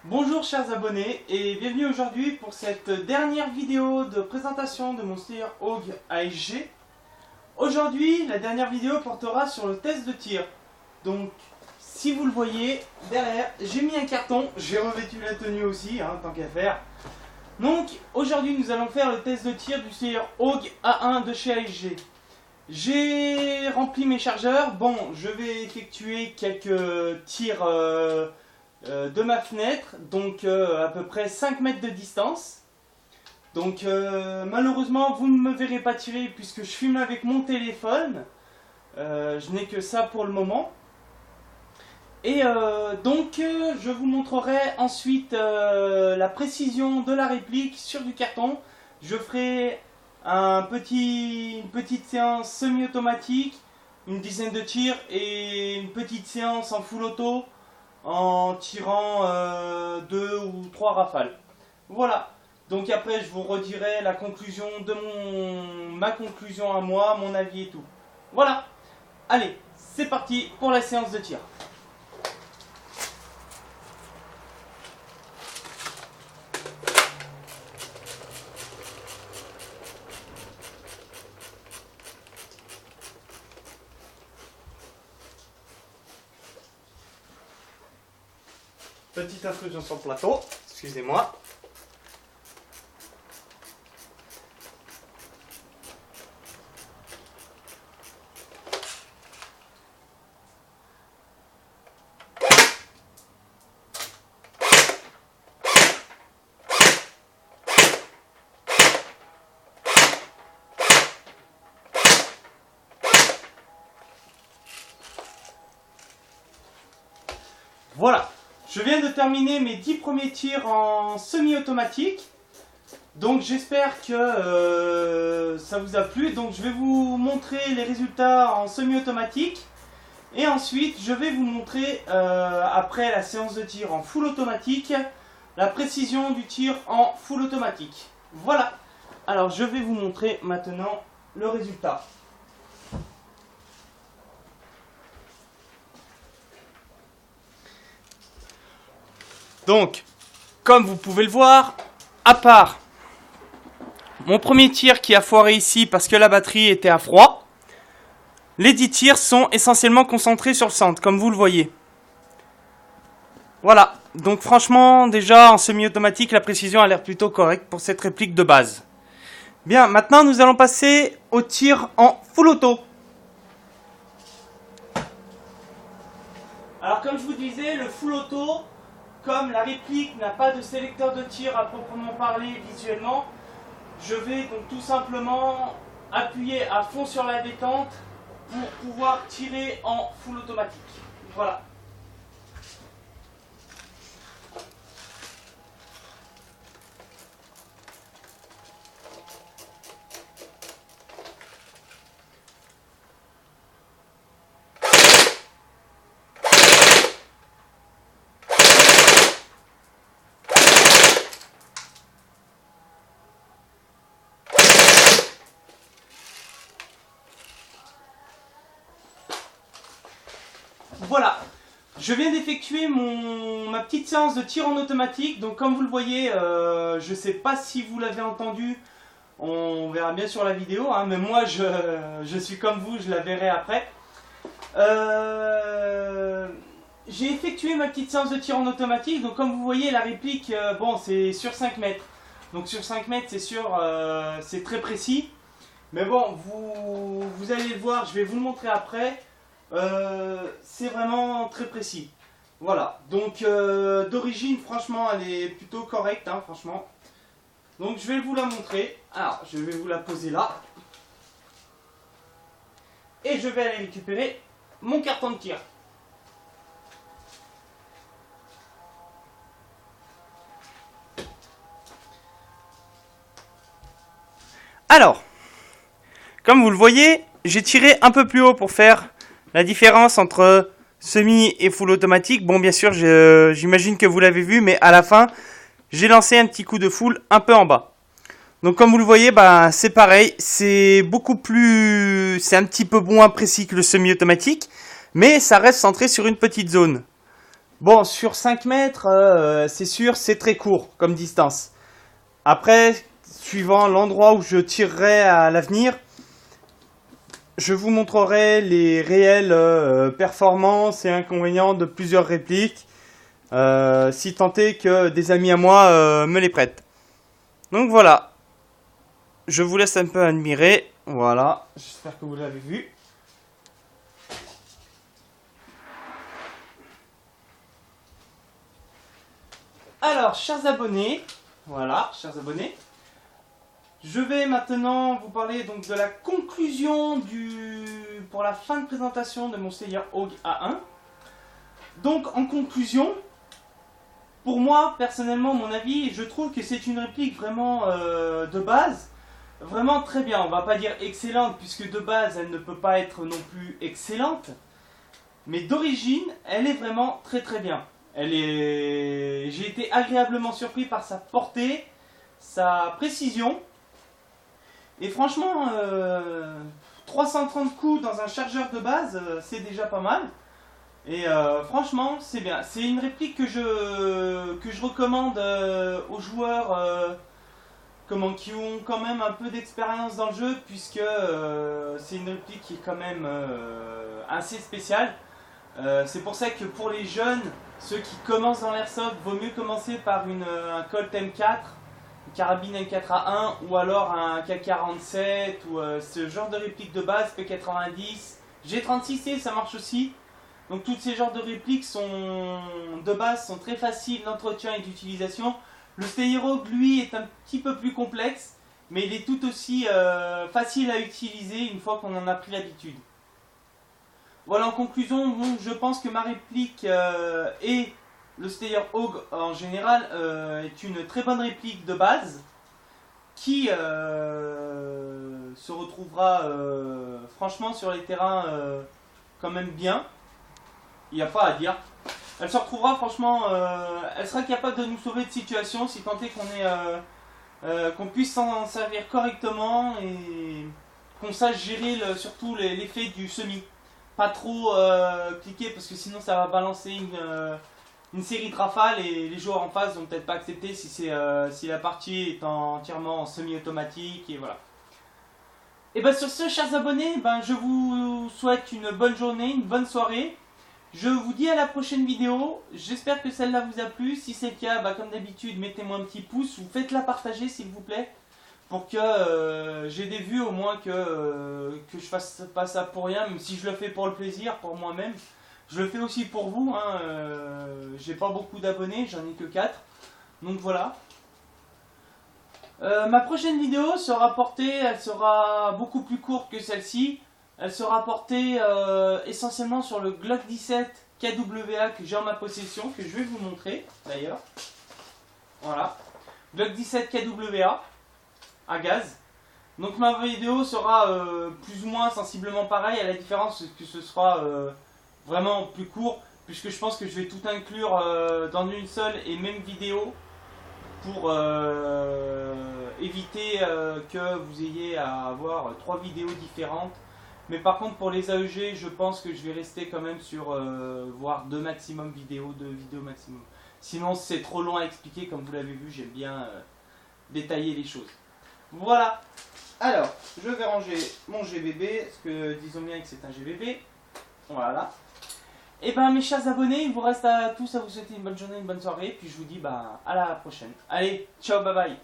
Bonjour chers abonnés et bienvenue aujourd'hui pour cette dernière vidéo de présentation de mon Steyr Hawk ASG. Aujourd'hui, la dernière vidéo portera sur le test de tir. Donc, si vous le voyez, derrière, j'ai mis un carton, j'ai revêtu la tenue aussi, tant qu'à faire. Donc, aujourd'hui, nous allons faire le test de tir du Steyr Hawk A1 de chez ASG. J'ai rempli mes chargeurs. Bon, je vais effectuer quelques tirs de ma fenêtre, donc à peu près 5 mètres de distance. Donc malheureusement vous ne me verrez pas tirer puisque je filme avec mon téléphone. Je n'ai que ça pour le moment. Et donc je vous montrerai ensuite la précision de la réplique sur du carton. Je ferai une petite séance semi-automatique, une dizaine de tirs et une petite séance en full auto en tirant 2 ou 3 rafales. Voilà. Donc après je vous redirai la conclusion de ma conclusion à moi, mon avis et tout. Voilà. Allez, c'est parti pour la séance de tir. Petite intrusion sur le plateau, excusez-moi. Voilà. Je viens de terminer mes 10 premiers tirs en semi-automatique. Donc j'espère que ça vous a plu. Donc je vais vous montrer les résultats en semi-automatique. Et ensuite je vais vous montrer, après la séance de tir en full automatique, la précision du tir en full automatique. Voilà. Alors je vais vous montrer maintenant le résultat. Donc, comme vous pouvez le voir, à part mon premier tir qui a foiré ici parce que la batterie était à froid, les 10 tirs sont essentiellement concentrés sur le centre, comme vous le voyez. Voilà, donc franchement, déjà en semi-automatique, la précision a l'air plutôt correcte pour cette réplique de base. Bien, maintenant nous allons passer au tir en full auto. Alors comme je vous disais, le full auto, comme la réplique n'a pas de sélecteur de tir à proprement parler visuellement, je vais donc tout simplement appuyer à fond sur la détente pour pouvoir tirer en full automatique. Voilà. Voilà, je viens d'effectuer ma petite séance de tir en automatique. Donc comme vous le voyez, je ne sais pas si vous l'avez entendu, on verra bien sur la vidéo, mais moi je suis comme vous, je la verrai après. J'ai effectué ma petite séance de tir en automatique. Donc comme vous voyez, la réplique, bon, c'est sur 5 mètres. Donc sur 5 mètres, c'est sûr, c'est très précis. Mais bon, vous allez le voir, je vais vous le montrer après. C'est vraiment très précis. Voilà, donc d'origine franchement elle est plutôt correcte, franchement. Donc je vais vous la montrer. Alors je vais vous la poser là. Et je vais aller récupérer mon carton de tir. Alors, comme vous le voyez, j'ai tiré un peu plus haut pour faire la différence entre semi et full automatique. Bon, bien sûr, j'imagine que vous l'avez vu, mais à la fin, j'ai lancé un petit coup de full un peu en bas. Donc, comme vous le voyez, c'est pareil. C'est un petit peu moins précis que le semi-automatique, mais ça reste centré sur une petite zone. Bon, sur 5 mètres, c'est sûr, c'est très court comme distance. Après, suivant l'endroit où je tirerai à l'avenir, je vous montrerai les réelles performances et inconvénients de plusieurs répliques, si tant est que des amis à moi me les prêtent. Donc voilà, je vous laisse un peu admirer. Voilà, j'espère que vous l'avez vu. Alors, chers abonnés, voilà, chers abonnés, je vais maintenant vous parler donc de la conclusion pour la fin de présentation de mon Slayer Hog A1. Donc, en conclusion, pour moi, personnellement, mon avis, je trouve que c'est une réplique vraiment de base, vraiment très bien. On va pas dire excellente, puisque de base, elle ne peut pas être non plus excellente, mais d'origine, elle est vraiment très très bien. J'ai été agréablement surpris par sa portée, sa précision. Et franchement, 330 coups dans un chargeur de base, c'est déjà pas mal. Et franchement, c'est bien. C'est une réplique que je recommande aux joueurs qui ont quand même un peu d'expérience dans le jeu, puisque c'est une réplique qui est quand même assez spéciale. C'est pour ça que pour les jeunes, ceux qui commencent dans l'airsoft, vaut mieux commencer par un Colt M4, une carabine M4A1 ou alors un K47 ou ce genre de réplique de base, P90, G36C, ça marche aussi. Donc tous ces genres de répliques de base sont très faciles d'entretien et d'utilisation. Le Slayer Hog, lui, est un petit peu plus complexe, mais il est tout aussi facile à utiliser une fois qu'on en a pris l'habitude. Voilà, en conclusion, bon, je pense que ma réplique et le Slayer Hog en général est une très bonne réplique de base qui se retrouvera franchement sur les terrains quand même bien. Il n'y a pas à dire. Elle se retrouvera franchement, elle sera capable de nous sauver de situation si tant est qu'on puisse s'en servir correctement et qu'on sache gérer surtout l'effet du semi. Pas trop cliquer parce que sinon ça va balancer une série de rafales et les joueurs en face vont peut-être pas accepter si la partie est entièrement en semi-automatique et voilà. Et bien sur ce, chers abonnés, je vous souhaite une bonne journée, une bonne soirée. Je vous dis à la prochaine vidéo. J'espère que celle-là vous a plu. Si c'est le cas, comme d'habitude, mettez-moi un petit pouce ou faites-la partager s'il vous plaît. Pour que j'ai des vues, au moins que je fasse pas ça pour rien, même si je le fais pour le plaisir, pour moi-même. Je le fais aussi pour vous, hein, j'ai pas beaucoup d'abonnés, j'en ai que 4. Donc voilà. Ma prochaine vidéo elle sera beaucoup plus courte que celle-ci. Elle sera portée essentiellement sur le Glock 17 KWA que j'ai en ma possession, que je vais vous montrer d'ailleurs. Voilà. Glock 17 KWA. À gaz. Donc ma vidéo sera plus ou moins sensiblement pareil, à la différence que ce sera vraiment plus court, puisque je pense que je vais tout inclure dans une seule et même vidéo pour éviter que vous ayez à avoir 3 vidéos différentes. Mais par contre pour les AEG, je pense que je vais rester quand même sur voire 2 maximum vidéos, 2 vidéos maximum. Sinon c'est trop long à expliquer, comme vous l'avez vu, j'aime bien détailler les choses. Voilà, alors je vais ranger mon GVB, parce que disons bien que c'est un GVB, voilà. Et mes chers abonnés, il vous reste à tous à vous souhaiter une bonne journée, une bonne soirée, puis je vous dis à la prochaine. Allez, ciao, bye bye.